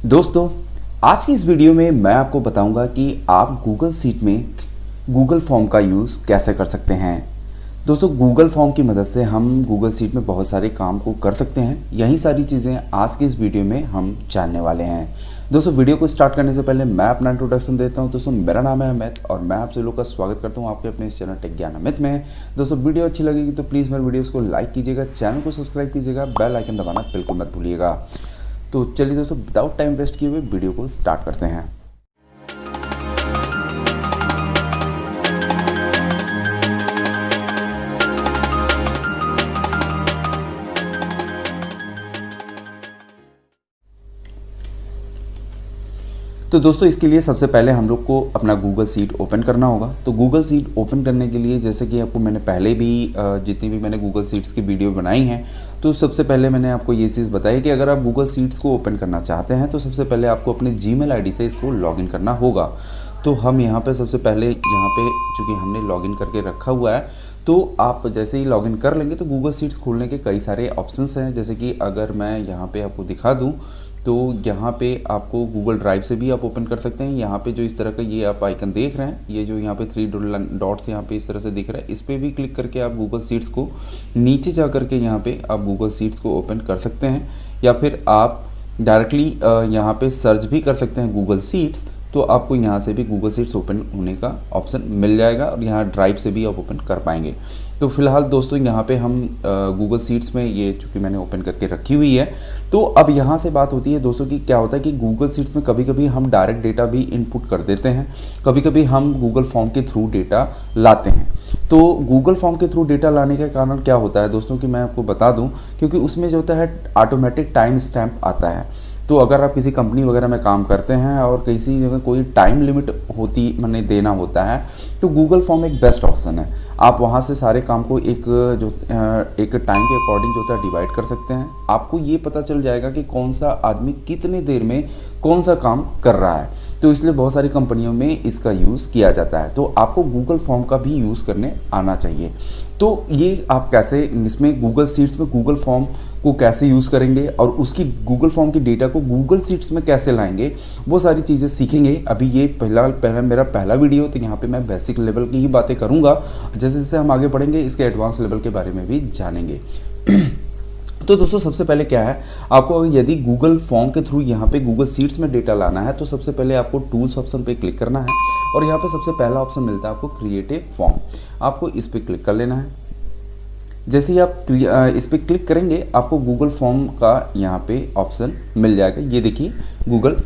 दोस्तों, आज की इस वीडियो में मैं आपको बताऊंगा कि आप गूगल शीट में गूगल फॉर्म का यूज़ कैसे कर सकते हैं। दोस्तों, गूगल फॉर्म की मदद से हम गूगल शीट में बहुत सारे काम को कर सकते हैं। यही सारी चीज़ें आज की इस वीडियो में हम जानने वाले हैं। दोस्तों, वीडियो को स्टार्ट करने से पहले मैं अपना इंट्रोडक्शन देता हूं। दोस्तों, मेरा नाम है अमित और मैं आप सभी लोगों का स्वागत करता हूं आपके अपने इस चैनल टेक ज्ञान अमित में। दोस्तों, वीडियो अच्छी लगेगी तो प्लीज़ मेरे वीडियोज़ को लाइक कीजिएगा, चैनल को सब्सक्राइब कीजिएगा, बेल आइकन दबाना बिल्कुल मत भूलिएगा। तो चलिए दोस्तों, विदाउट टाइम वेस्ट किए हुए वीडियो को स्टार्ट करते हैं। तो दोस्तों, इसके लिए सबसे पहले हम लोग को अपना गूगल शीट ओपन करना होगा। तो गूगल शीट ओपन करने के लिए, जैसे कि आपको मैंने पहले भी जितनी भी मैंने गूगल शीट्स की वीडियो बनाई हैं, तो सबसे पहले मैंने आपको ये चीज़ बताई कि अगर आप गूगल शीट्स को ओपन करना चाहते हैं तो सबसे पहले आपको अपने जीमेल आईडी से इसको लॉगिन करना होगा। तो हम यहाँ पे सबसे पहले यहाँ पे चूँकि हमने लॉगिन करके रखा हुआ है, तो आप जैसे ही लॉगिन कर लेंगे तो गूगल शीट्स खोलने के कई सारे ऑप्शंस हैं। जैसे कि अगर मैं यहाँ पे आपको दिखा दूँ तो यहाँ पे आपको गूगल ड्राइव से भी आप ओपन कर सकते हैं। यहाँ पे जो इस तरह का ये आप आइकन देख रहे हैं, ये जो यहाँ पे 3 डॉट्स यहाँ पे इस तरह से दिख रहा है, इस पर भी क्लिक करके आप गूगल शीट्स को नीचे जा करके यहाँ पे आप गूगल शीट्स को ओपन कर सकते हैं। या फिर आप डायरेक्टली यहाँ पे सर्च भी कर सकते हैं गूगल शीट्स, तो आपको यहाँ से भी गूगल शीट्स ओपन होने का ऑप्शन मिल जाएगा और यहाँ ड्राइव से भी आप ओपन कर पाएंगे। तो फिलहाल दोस्तों, यहाँ पे हम गूगल शीट्स में ये चूँकि मैंने ओपन करके रखी हुई है। तो अब यहाँ से बात होती है दोस्तों कि क्या होता है कि गूगल शीट्स में कभी कभी हम डायरेक्ट डेटा भी इनपुट कर देते हैं, कभी कभी हम गूगल फॉर्म के थ्रू डेटा लाते हैं। तो गूगल फॉर्म के थ्रू डेटा लाने के कारण क्या होता है दोस्तों कि मैं आपको बता दूँ, क्योंकि उसमें जो होता है ऑटोमेटिक टाइम स्टैम्प आता है। तो अगर आप किसी कंपनी वगैरह में काम करते हैं और किसी जगह कोई टाइम लिमिट होती मैंने देना होता है, तो गूगल फॉर्म एक बेस्ट ऑप्शन है। आप वहाँ से सारे काम को एक टाइम के अकॉर्डिंग जो होता है डिवाइड कर सकते हैं। आपको ये पता चल जाएगा कि कौन सा आदमी कितने देर में कौन सा काम कर रहा है। तो इसलिए बहुत सारी कंपनियों में इसका यूज़ किया जाता है। तो आपको गूगल फॉर्म का भी यूज़ करने आना चाहिए। तो ये आप कैसे इसमें गूगल शीट्स में गूगल फॉर्म को कैसे यूज़ करेंगे और उसकी गूगल फॉर्म की डेटा को गूगल शीट्स में कैसे लाएंगे, वो सारी चीज़ें सीखेंगे। अभी ये मेरा पहला वीडियो, तो यहाँ पे मैं बेसिक लेवल की ही बातें करूँगा। जैसे जैसे हम आगे बढ़ेंगे इसके एडवांस लेवल के बारे में भी जानेंगे। तो दोस्तों, सबसे पहले क्या है, आपको यदि गूगल फॉर्म के थ्रू यहाँ पे गूगल शीट्स में डेटा लाना है तो सबसे पहले आपको टूल्स ऑप्शन पे क्लिक करना है और यहाँ पे सबसे पहला ऑप्शन मिलता है आपको क्रिएट ए फॉर्म। आपको इस पर क्लिक कर लेना है। जैसे ही आप इस पर क्लिक करेंगे आपको गूगल फॉर्म का यहाँ पे ऑप्शन मिल जाएगा। ये देखिए,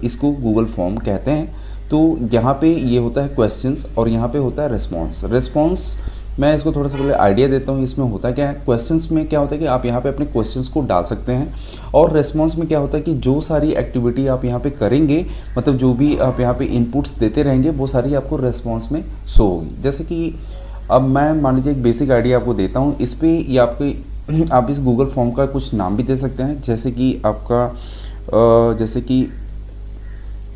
इसको गूगल फॉर्म कहते हैं। तो यहाँ पे ये होता है क्वेश्चंस और यहाँ पे होता है रिस्पॉन्स। मैं इसको थोड़ा सा पहले आइडिया देता हूँ इसमें होता क्या है। क्वेश्चंस में क्या होता है कि आप यहाँ पे अपने क्वेश्चंस को डाल सकते हैं और रिस्पॉन्स में क्या होता है कि जो सारी एक्टिविटी आप यहाँ पे करेंगे, मतलब जो भी आप यहाँ पे इनपुट्स देते रहेंगे, वो सारी आपको रिस्पॉन्स में शो होगी। जैसे कि अब मैं मान लीजिए एक बेसिक आइडिया आपको देता हूँ इस पर, या आप इस गूगल फॉर्म का कुछ नाम भी दे सकते हैं। जैसे कि आपका जैसे कि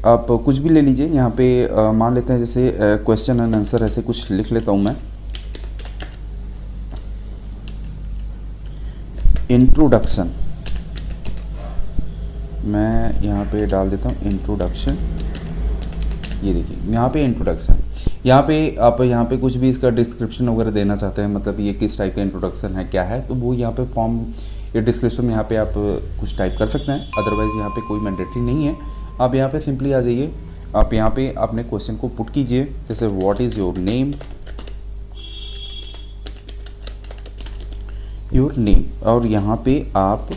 आप कुछ भी ले लीजिए। यहाँ पे मान लेते हैं जैसे क्वेश्चन एंड आंसर, ऐसे कुछ लिख लेता हूँ मैं। इंट्रोडक्शन, मैं यहाँ पे डाल देता हूँ इंट्रोडक्शन। ये देखिए यहाँ पे इंट्रोडक्शन, यहाँ पे आप यहाँ पे कुछ भी इसका डिस्क्रिप्शन वगैरह देना चाहते हैं, मतलब ये किस टाइप का इंट्रोडक्शन है, क्या है, तो वो यहाँ पे फॉर्म या डिस्क्रिप्शन में यहाँ पे आप कुछ टाइप कर सकते हैं। अदरवाइज़ यहाँ पे कोई मैंडेटरी नहीं है। आप यहाँ पे सिंपली आ जाइए, आप यहाँ पे अपने क्वेश्चन को पुट कीजिए। जैसे व्हाट इज़ योर नेम, और यहाँ पे आप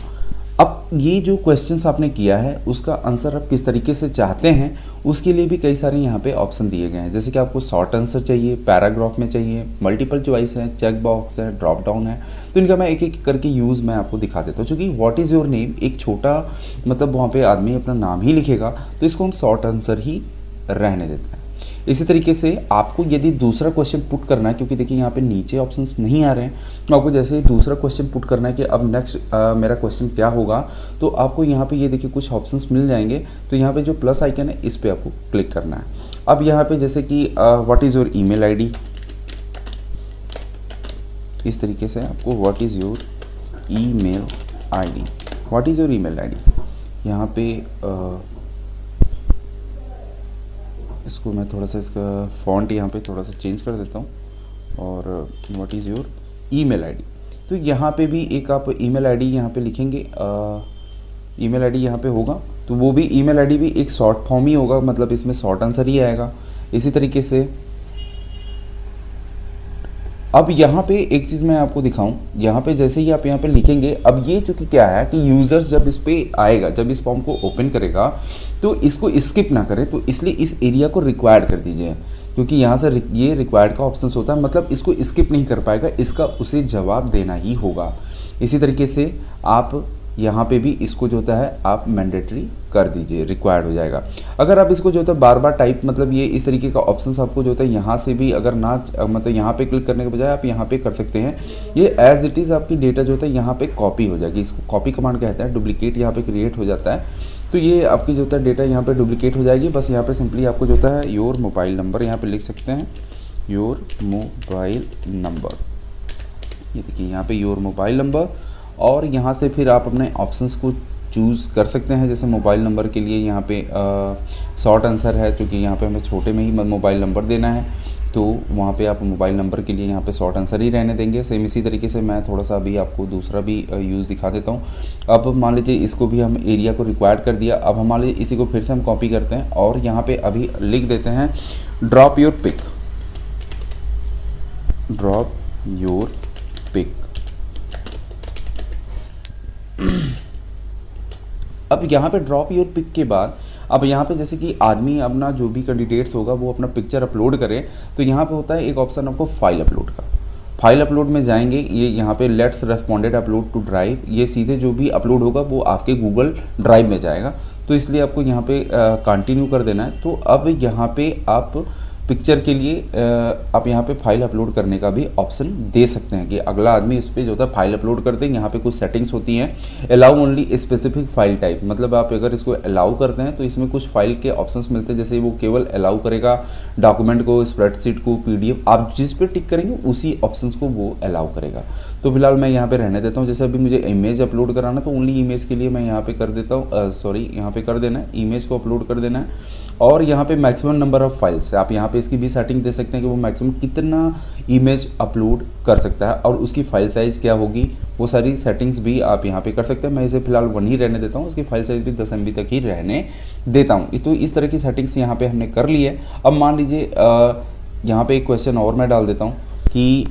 अब ये जो क्वेश्चंस आपने किया है उसका आंसर आप किस तरीके से चाहते हैं, उसके लिए भी कई सारे यहाँ पे ऑप्शन दिए गए हैं। जैसे कि आपको शॉर्ट आंसर चाहिए, पैराग्राफ में चाहिए, मल्टीपल चॉइस है, चेक बॉक्स है, ड्रॉप डाउन है। तो इनका मैं एक एक करके यूज़ मैं आपको दिखा देता हूँ। चूँकि व्हाट इज़ योर नेम एक छोटा, मतलब वहाँ पे आदमी अपना नाम ही लिखेगा, तो इसको हम शॉर्ट आंसर ही रहने देते हैं। इसी तरीके से आपको यदि दूसरा क्वेश्चन पुट करना है, क्योंकि देखिए यहाँ पे नीचे ऑप्शंस नहीं आ रहे हैं, तो आपको जैसे ही दूसरा क्वेश्चन पुट करना है कि अब नेक्स्ट मेरा क्वेश्चन क्या होगा, तो आपको यहाँ पे ये देखिए कुछ ऑप्शंस मिल जाएंगे। तो यहाँ पे जो प्लस आइकन है इस पर आपको क्लिक करना है। अब यहाँ पे जैसे कि what is your email ID, इस तरीके से आपको what is your email ID, यहाँ पे इसको मैं थोड़ा सा इसका फ़ॉन्ट यहाँ पे थोड़ा सा चेंज कर देता हूँ। और what is your email ID. तो यहाँ पे भी एक आप ईमेल आईडी यहाँ पे लिखेंगे, ईमेल आईडी यहाँ पे होगा, तो वो भी ईमेल आईडी भी एक शॉर्ट फॉर्म ही होगा, मतलब इसमें शॉर्ट आंसर ही आएगा। इसी तरीके से अब यहाँ पे एक चीज़ मैं आपको दिखाऊं, यहाँ पे जैसे ही आप यहाँ पे लिखेंगे, अब ये चूँकि क्या है कि यूज़र्स जब इस पे आएगा, जब इस फॉर्म को ओपन करेगा तो इसको स्किप ना करे, तो इसलिए इस एरिया को रिक्वायर्ड कर दीजिए, क्योंकि यहाँ से ये रिक्वायर्ड का ऑप्शन होता है, मतलब इसको स्किप नहीं कर पाएगा, इसका उसे जवाब देना ही होगा। इसी तरीके से आप यहाँ पे भी इसको जो होता है आप मैंडेटरी कर दीजिए, रिक्वायर्ड हो जाएगा। अगर आप इसको जो होता है बार बार टाइप, मतलब ये इस तरीके का ऑप्शंस आपको जो होता है यहाँ से भी अगर ना, मतलब यहाँ पे क्लिक करने के बजाय आप यहाँ पे कर सकते हैं, ये एज इट इज़ आपकी डेटा जो होता है यहाँ पे कॉपी हो जाएगी। इसको कॉपी कमांड कहते हैं, डुप्लीकेट यहाँ पे क्रिएट हो जाता है, तो ये आपकी जो होता है डेटा यहाँ पे डुप्लीकेट हो जाएगी। बस यहाँ पे सिंपली आपको जो होता है योर मोबाइल नंबर यहाँ पे लिख सकते हैं, योर मोबाइल नंबर, ये देखिए यहाँ पे योर मोबाइल नंबर। और यहाँ से फिर आप अपने ऑप्शंस को चूज़ कर सकते हैं, जैसे मोबाइल नंबर के लिए यहाँ पे शॉर्ट आंसर है, क्योंकि यहाँ पे हमें छोटे में ही मोबाइल नंबर देना है, तो वहाँ पे आप मोबाइल नंबर के लिए यहाँ पे शॉर्ट आंसर ही रहने देंगे। सेम इसी तरीके से मैं थोड़ा सा अभी आपको दूसरा भी यूज़ दिखा देता हूँ। अब मान लीजिए इसको भी हम एरिया को रिक्वायर्ड कर दिया, अब मान लीजिए इसी को फिर से हम कॉपी करते हैं और यहाँ पे अभी लिख देते हैं drop your pic, drop your pic. अब यहाँ पे ड्रॉप योर पिक के बाद अब यहाँ पे जैसे कि आदमी अपना जो भी कैंडिडेट्स होगा वो अपना पिक्चर अपलोड करे, तो यहाँ पे होता है एक ऑप्शन आपको फाइल अपलोड का। फाइल अपलोड में जाएंगे, ये यहाँ पे let's responded upload to drive, ये सीधे जो भी अपलोड होगा वो आपके गूगल ड्राइव में जाएगा, तो इसलिए आपको यहाँ पे कंटिन्यू कर देना है। तो अब यहाँ पे आप पिक्चर के लिए आप यहाँ पे फाइल अपलोड करने का भी ऑप्शन दे सकते हैं कि अगला आदमी इस पर जो होता है फाइल अपलोड करते हैं। यहाँ पे कुछ सेटिंग्स होती हैं, allow only specific file type, मतलब आप अगर इसको अलाउ करते हैं तो इसमें कुछ फाइल के ऑप्शंस मिलते हैं, जैसे वो केवल अलाउ करेगा डॉक्यूमेंट को, स्प्रेडशीट को, PDF, आप जिस पे टिक करेंगे उसी ऑप्शंस को वो अलाउ करेगा। तो फिलहाल मैं यहाँ पे रहने देता हूँ। जैसे अभी मुझे इमेज अपलोड कराना, तो ओनली इमेज के लिए मैं यहाँ पे कर देता हूँ, सॉरी यहाँ पे कर देना है, इमेज को अपलोड कर देना है। और यहाँ पे मैक्सिमम नंबर ऑफ़ फाइल्स, आप यहाँ पे इसकी भी सेटिंग दे सकते हैं कि वो मैक्सिमम कितना इमेज अपलोड कर सकता है और उसकी फाइल साइज़ क्या होगी, वो सारी सेटिंग्स भी आप यहाँ पे कर सकते हैं। मैं इसे फिलहाल 1 ही रहने देता हूँ, उसकी फाइल साइज़ भी 10 MB तक ही रहने देता हूँ। तो इस तरह की सेटिंग्स यहाँ पे हमने कर ली है। अब मान लीजिए यहाँ पे एक क्वेश्चन और मैं डाल देता हूँ कि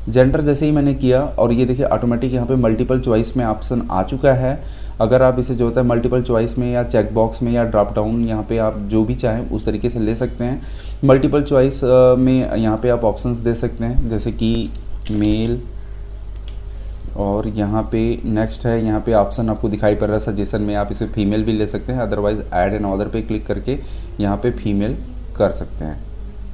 जेंडर जैसे ही मैंने किया और ये देखिए ऑटोमेटिक यहाँ पे मल्टीपल चॉइस में ऑप्शन आ चुका है। अगर आप इसे जो होता है मल्टीपल चॉइस में या चेक बॉक्स में या ड्रॉप डाउन, यहाँ पे आप जो भी चाहें उस तरीके से ले सकते हैं। मल्टीपल चॉइस में यहाँ पे आप ऑप्शंस दे सकते हैं, जैसे कि मेल, और यहाँ पे नेक्स्ट है, यहाँ पे ऑप्शन आपको दिखाई पड़ रहा है सजेशन में, आप इसे फीमेल भी ले सकते हैं, अदरवाइज़ ऐड एन ऑर्डर पे क्लिक करके यहाँ पे फीमेल कर सकते हैं।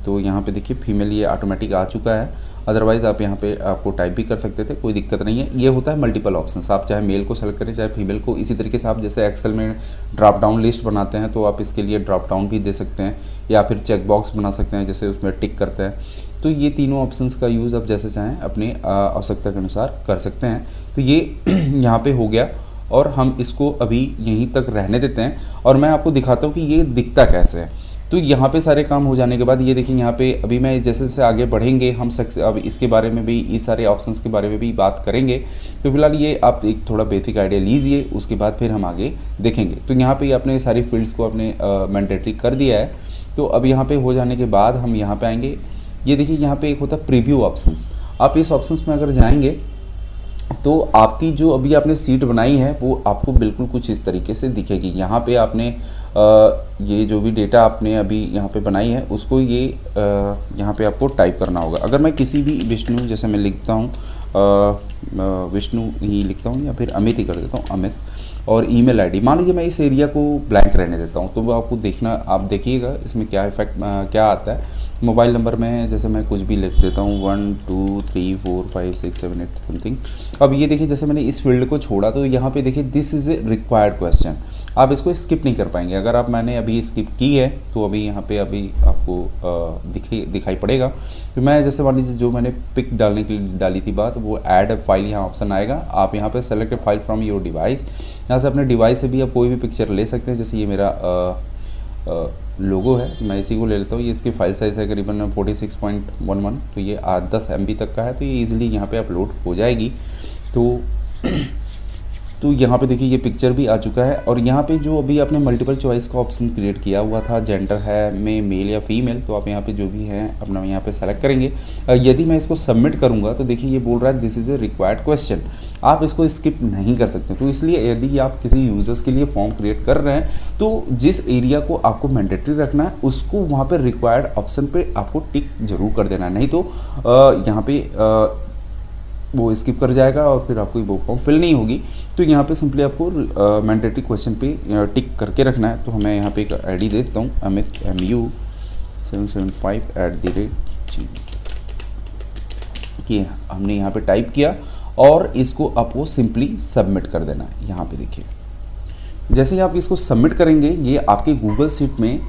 तो यहाँ पे देखिए फीमेल ये ऑटोमेटिक आ चुका है, अदरवाइज़ आप यहाँ पे आपको टाइप भी कर सकते थे, कोई दिक्कत नहीं है। ये होता है मल्टीपल ऑप्शंस, आप चाहे मेल को सेलेक्ट करें चाहे फीमेल को। इसी तरीके से आप जैसे एक्सेल में ड्रॉप डाउन लिस्ट बनाते हैं तो आप इसके लिए ड्रॉप डाउन भी दे सकते हैं, या फिर चेक बॉक्स बना सकते हैं जैसे उसमें टिक करते हैं। तो ये तीनों ऑप्शंस का यूज़ आप जैसे चाहें अपने आवश्यकता के अनुसार कर सकते हैं। तो ये यहाँ पे हो गया और हम इसको अभी यहीं तक रहने देते हैं और मैं आपको दिखाता हूँ कि ये दिखता कैसे है। तो यहाँ पे सारे काम हो जाने के बाद ये देखिए यहाँ पे अभी मैं जैसे जैसे आगे बढ़ेंगे हम अब इसके बारे में भी, इस सारे ऑप्शंस के बारे में भी बात करेंगे। तो फिलहाल ये आप एक थोड़ा बेसिक आइडिया लीजिए, उसके बाद फिर हम आगे देखेंगे। तो यहाँ पे आपने सारी फील्ड्स को अपने मैंडेटरी कर दिया है। तो अब यहाँ पे हो जाने के बाद हम यहाँ पे आएंगे, ये देखिए यहाँ पे एक होता है प्रीव्यू ऑप्शंस। आप इस ऑप्शंस में अगर जाएंगे तो आपकी जो अभी आपने सीट बनाई है वो आपको बिल्कुल कुछ इस तरीके से दिखेगी। यहाँ पे आपने ये जो भी डेटा आपने अभी यहाँ पे बनाई है उसको ये यहाँ पे आपको टाइप करना होगा। अगर मैं किसी भी विष्णु, जैसे मैं लिखता हूँ विष्णु ही लिखता हूँ या फिर अमित ही कर देता हूँ, अमित, और ईमेल आईडी, मान लीजिए मैं इस एरिया को ब्लैंक रहने देता हूँ, तो वो आपको देखना, आप देखिएगा इसमें क्या इफेक्ट क्या आता है। मोबाइल नंबर में जैसे मैं कुछ भी लिख देता हूँ 1 2 3 4 5 6 7 8 समथिंग। अब ये देखिए जैसे मैंने इस फील्ड को छोड़ा तो यहाँ पे देखिए this is a required question, आप इसको स्किप नहीं कर पाएंगे। अगर आप मैंने अभी स्किप की है तो अभी यहाँ पे अभी आपको दिखाई पड़ेगा। तो मैं जैसे मान लीजिए जो मैंने पिक डालने के लिए डाली थी बात, वो ऐड फाइल यहाँ ऑप्शन आएगा, आप यहाँ पे select file from your device, यहाँ से अपने डिवाइस से भी आप कोई भी पिक्चर ले सकते हैं। जैसे ये मेरा लोगो है, मैं इसी को ले लेता हूँ। ये इसकी फाइल साइज़ है करीबन 46.11, तो ये 8-10 MB तक का है, तो ये ईजिली यहाँ पे अपलोड हो जाएगी। तो यहाँ पे देखिए ये पिक्चर भी आ चुका है। और यहाँ पे जो अभी आपने मल्टीपल चॉइस का ऑप्शन क्रिएट किया हुआ था, जेंडर है में मेल या फीमेल, तो आप यहाँ पे जो भी है अपना यहाँ पे सेलेक्ट करेंगे। यदि मैं इसको सबमिट करूँगा तो देखिए ये बोल रहा है this is a required question, आप इसको स्किप नहीं कर सकते। तो इसलिए यदि आप किसी यूजर्स के लिए फॉर्म क्रिएट कर रहे हैं तो जिस एरिया को आपको मैंडेटरी रखना है उसको वहाँ पर रिक्वायर्ड ऑप्शन पर आपको टिक जरूर कर देना है, नहीं तो यहाँ पे वो स्किप कर जाएगा और फिर आपको वो फॉर्म फिल नहीं होगी। तो यहाँ पे सिंपली आपको मैंडेटरी क्वेश्चन पे टिक करके रखना है। तो हमें यहाँ पे एक आईडी दे देता हूँ, अमित MU775@gmail। ये हमने यहाँ पे टाइप किया और इसको आपको सिंपली सबमिट कर देना है। यहाँ पे देखिए जैसे ही आप इसको सबमिट करेंगे ये आपके गूगल शीट में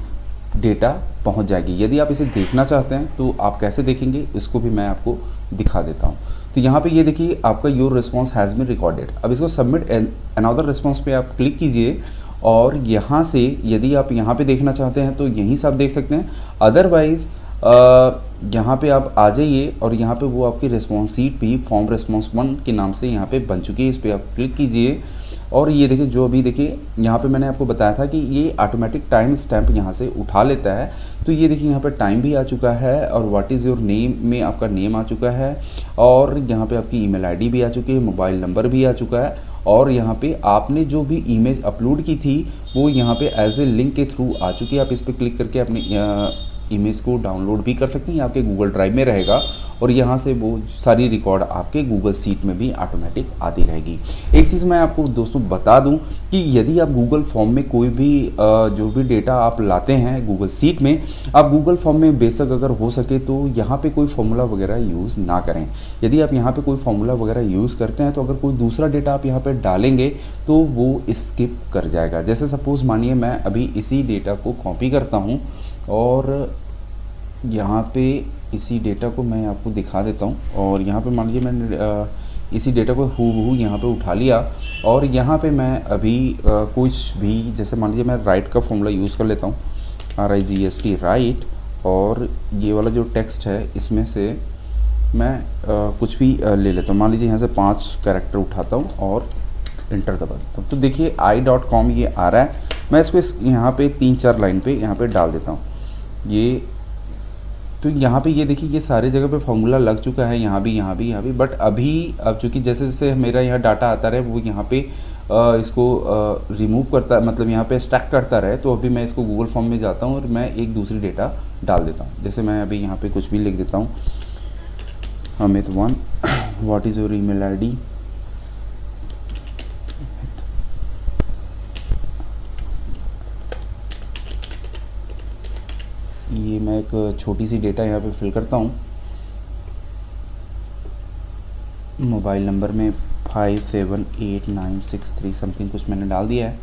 डेटा पहुँच जाएगी। यदि आप इसे देखना चाहते हैं तो आप कैसे देखेंगे इसको भी मैं आपको दिखा देता हूँ। तो यहाँ पे ये देखिए आपका your response has been recorded. अब इसको सबमिट अनदर रिस्पॉन्स पे आप क्लिक कीजिए और यहाँ से यदि आप यहाँ पे देखना चाहते हैं तो यहीं से आप देख सकते हैं। अदरवाइज़ यहाँ पे आप आ जाइए और यहाँ पे वो आपकी रिस्पॉन्स शीट भी फॉर्म रिस्पॉन्स 1 के नाम से यहाँ पे बन चुकी है। इस पर आप क्लिक कीजिए और ये देखिए जो अभी देखिए यहाँ पे मैंने आपको बताया था कि ये ऑटोमेटिक टाइम स्टैम्प यहाँ से उठा लेता है। तो ये देखिए यहाँ पे टाइम भी आ चुका है और व्हाट इज़ योर नेम में आपका नेम आ चुका है और यहाँ पे आपकी ईमेल आईडी भी आ चुकी है, मोबाइल नंबर भी आ चुका है और यहाँ पे आपने जो भी इमेज अपलोड की थी वो यहाँ पे एज ए लिंक के थ्रू आ चुकी है। आप इस पर क्लिक करके अपनी इमेज को डाउनलोड भी कर सकते हैं, आपके गूगल ड्राइव में रहेगा और यहाँ से वो सारी रिकॉर्ड आपके गूगल शीट में भी ऑटोमेटिक आती रहेगी। एक चीज़ मैं आपको दोस्तों बता दूं कि यदि आप गूगल फॉर्म में कोई भी जो भी डेटा आप लाते हैं गूगल शीट में, आप गूगल फॉर्म में बेशक अगर हो सके तो यहाँ पे कोई फॉर्मूला वगैरह यूज़ ना करें। यदि आप यहाँ पे कोई फॉर्मूला वगैरह यूज़ करते हैं तो अगर कोई दूसरा डेटा आप यहाँ पर डालेंगे तो वो स्किप कर जाएगा। जैसे सपोज़ मानिए मैं अभी इसी डेटा को कॉपी करता हूँ और यहाँ पे इसी डेटा को मैं आपको दिखा देता हूँ और यहाँ पे मान लीजिए मैंने इसी डेटा को हूबहू यहाँ पे उठा लिया और यहाँ पे मैं अभी कुछ भी जैसे मान लीजिए मैं राइट का फॉर्मूला यूज़ कर लेता हूँ, RIGST राइट, और ये वाला जो टेक्स्ट है इसमें से मैं कुछ भी ले लेता हूँ। मान लीजिए यहाँ से 5 कैरेक्टर उठाता हूँ और इंटर दबा देता हूँ। तो देखिए i.com ये आ रहा है। मैं इसको यहाँ पे 3-4 लाइन पे यहाँ पे डाल देता हूँ ये। तो यहाँ पे ये देखिए ये सारे जगह पे फॉर्मूला लग चुका है, यहाँ भी। बट अभी अब चूँकि जैसे जैसे मेरा यहाँ डाटा आता रहे वो यहाँ पे इसको रिमूव करता, मतलब यहाँ पे स्टैक करता रहे, तो अभी मैं इसको गूगल फॉर्म में जाता हूँ और मैं एक दूसरी डेटा डाल देता हूँ। जैसे मैं अभी यहाँ पे कुछ भी लिख देता हूँ, Amit 1, what is your email ID, ये मैं एक छोटी सी डेटा यहाँ पे फिल करता हूँ। मोबाइल नंबर में 578963 समथिंग कुछ मैंने डाल दिया है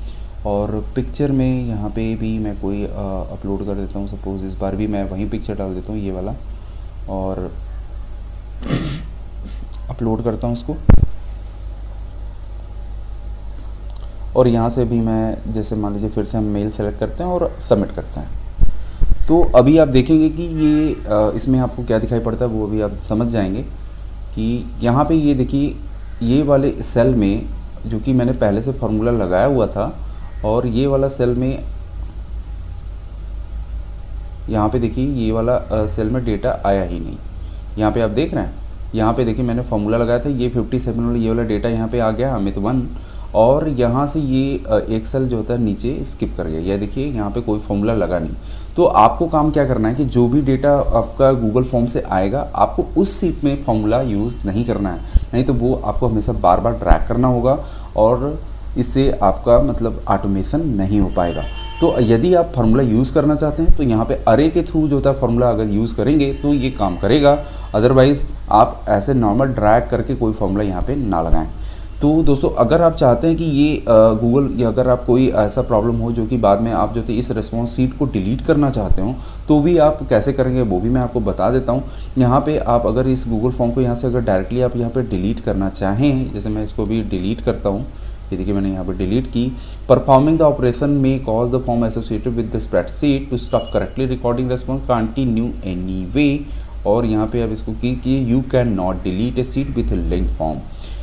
और पिक्चर में यहाँ पे भी मैं कोई अपलोड कर देता हूँ। सपोज़ इस बार भी मैं वही पिक्चर डाल देता हूँ, ये वाला, और अपलोड करता हूँ इसको। और यहाँ से भी मैं जैसे मान लीजिए फिर से हम मेल सेलेक्ट करते हैं और सबमिट करते हैं। तो अभी आप देखेंगे कि ये इसमें आपको क्या दिखाई पड़ता है वो अभी आप समझ जाएंगे कि यहाँ पे ये देखिए ये वाले सेल में जो कि मैंने पहले से फार्मूला लगाया हुआ था और ये वाला सेल में यहाँ पे देखिए ये वाला सेल में डेटा आया ही नहीं। यहाँ पे आप देख रहे हैं, यहाँ पे देखिए मैंने फार्मूला लगाया था, ये 57 वाला ये वाला डेटा यहाँ पे आ गया अमित 1 और यहाँ से ये एक सेल जो होता है नीचे स्किप कर गया। यह देखिए यहाँ पे कोई फॉर्मूला लगा नहीं। तो आपको काम क्या करना है कि जो भी डेटा आपका गूगल फॉर्म से आएगा आपको उस सीट में फॉर्मूला यूज़ नहीं करना है, नहीं तो वो आपको हमेशा बार बार ड्रैग करना होगा और इससे आपका मतलब ऑटोमेशन नहीं हो पाएगा। तो यदि आप फार्मूला यूज़ करना चाहते हैं तो यहाँ पे अरे के थ्रू जो होता है फार्मूला अगर यूज़ करेंगे तो ये काम करेगा, अदरवाइज़ आप ऐसे नॉर्मल ड्रैग करके कोई फार्मूला यहाँ पे ना लगाएं। तो दोस्तों अगर आप चाहते हैं कि ये गूगल या अगर आप कोई ऐसा प्रॉब्लम हो जो कि बाद में आप जो इस रिस्पॉन्स शीट को डिलीट करना चाहते हो तो भी आप कैसे करेंगे वो भी मैं आपको बता देता हूँ। यहाँ पे आप अगर इस गूगल फॉर्म को यहाँ से अगर डायरेक्टली आप यहाँ पे डिलीट करना चाहें, जैसे मैं इसको भी डिलीट करता हूँ, ये देखिए मैंने यहाँ पर डिलीट की। Performing the operation may cause the form associated with the spreadsheet to stop correctly recording response continue any, और यहाँ पे आप इसको कीजिए you can not delete a sheet with link form,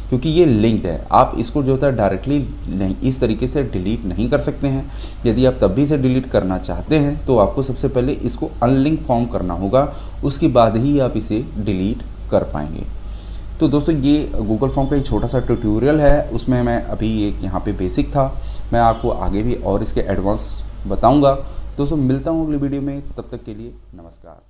क्योंकि ये लिंक्ड है। आप इसको जो होता है डायरेक्टली नहीं इस तरीके से डिलीट नहीं कर सकते हैं। यदि आप तब भी इसे डिलीट करना चाहते हैं तो आपको सबसे पहले इसको अनलिंक फॉर्म करना होगा, उसके बाद ही आप इसे डिलीट कर पाएंगे। तो दोस्तों ये गूगल फॉर्म का एक छोटा सा ट्यूटोरियल है, उसमें मैं अभी एक यहाँ पे बेसिक था, मैं आपको आगे भी और इसके एडवांस बताऊँगा। दोस्तों मिलता हूँ अगली वीडियो में, तब तक के लिए नमस्कार।